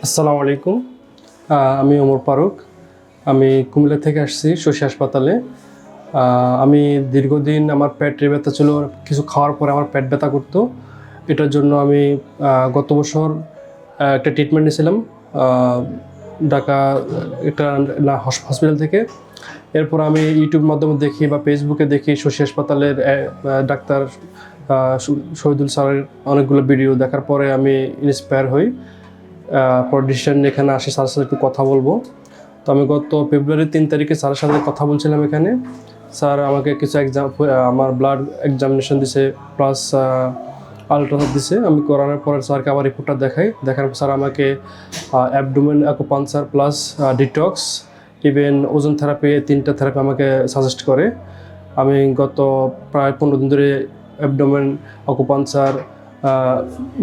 আসসালামু আলাইকুম। আমি ওমর ফারুক। আমি কুমিল্লা থেকে আসছি শশী হাসপাতালে। আমি দীর্ঘদিন আমার পেটে ব্যথা ছিল। কিছু খাওয়ার পরে আমার পেট ব্যথা করতো। এটার জন্য আমি গত বছর একটা ট্রিটমেন্ট নিয়েছিলাম ঢাকা একটা হসপিটাল থেকে। এরপর আমি ইউটিউব মাধ্যমে দেখি বা ফেসবুকে দেখি শশী হাসপাতালের ডাক্তার শহীদুল স্যারের অনেকগুলো ভিডিও দেখার পরে আমি ইন্সপায়ার হই। পর ডিসিশন এখানে আসি, স্যারের সাথে একটু কথা বলবো। তো আমি গত ফেব্রুয়ারির 3 তারিখে স্যারের সাথে কথা বলছিলাম এখানে। স্যার আমাকে কিছু আমার ব্লাড এক্সামিনেশন দিছে, প্লাস আলট্রাসাউন্ড দিছে। আমি করানোর পরে স্যারকে আবার রিপোর্টটা দেখার পর স্যার আমাকে অ্যাবডোমেন অ্যাকুপাংচার প্লাস ডিটক্স ইভেন ওজন থেরাপি, 3টা থেরাপি আমাকে সাজেস্ট করে। আমি গত প্রায় 15 দিন ধরে অ্যাবডোমেন অ্যাকুপাংচার,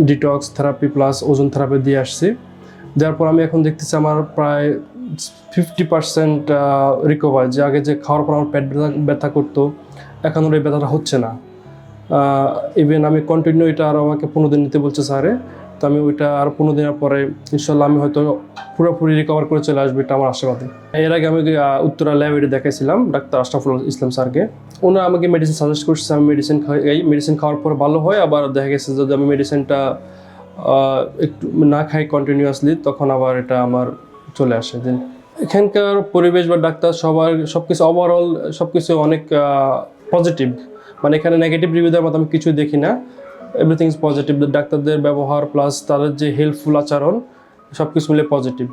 ডিটক্স থেরাপি প্লাস ওজন থেরাপি দিয়ে আসছি। দেওয়ার পর আমি এখন দেখতেছি আমার প্রায় 50% রিকভার। যে আগে যে খাওয়ার পর আমার পেট ব্যথা করতো, এখন ওই ব্যথাটা হচ্ছে না। ইভেন আমি কন্টিনিউ এটা আরও আমাকে 15 দিন নিতে বলছে স্যারে। তো আমি ওইটা আরও 15 দিনের পরে ইনশাল্লাহ আমি হয়তো পুরোপুরি রিকভার করে চলে আসবে, এটা আমার আশাবাদী। এর আগে আমি উত্তরা ল্যাবরেটরি দেখাইছিলাম ডাক্তার আশরাফুল ইসলাম স্যারকে। ওনারা আমাকে মেডিসিন সাজেস্ট করছে, আমি মেডিসিন খাওয়ার পর ভালো হয়। আবার দেখা গেছে যদি আমি মেডিসিনটা একটু না খাই কন্টিনিউয়াসলি, তখন আবার এটা আমার চলে আসে। দেন এখানকার পরিবেশ বা ডাক্তার সব কিছু ওভারঅল সব কিছু অনেক পজিটিভ। মানে এখানে নেগেটিভ রিভিউ দেওয়ার মতো আমি কিছুই দেখি না। Everything is positive. ডাক্তারদের ব্যবহার প্লাস তাদের যে হেল্পফুল আচরণ, সব কিছু মিলে পজিটিভ।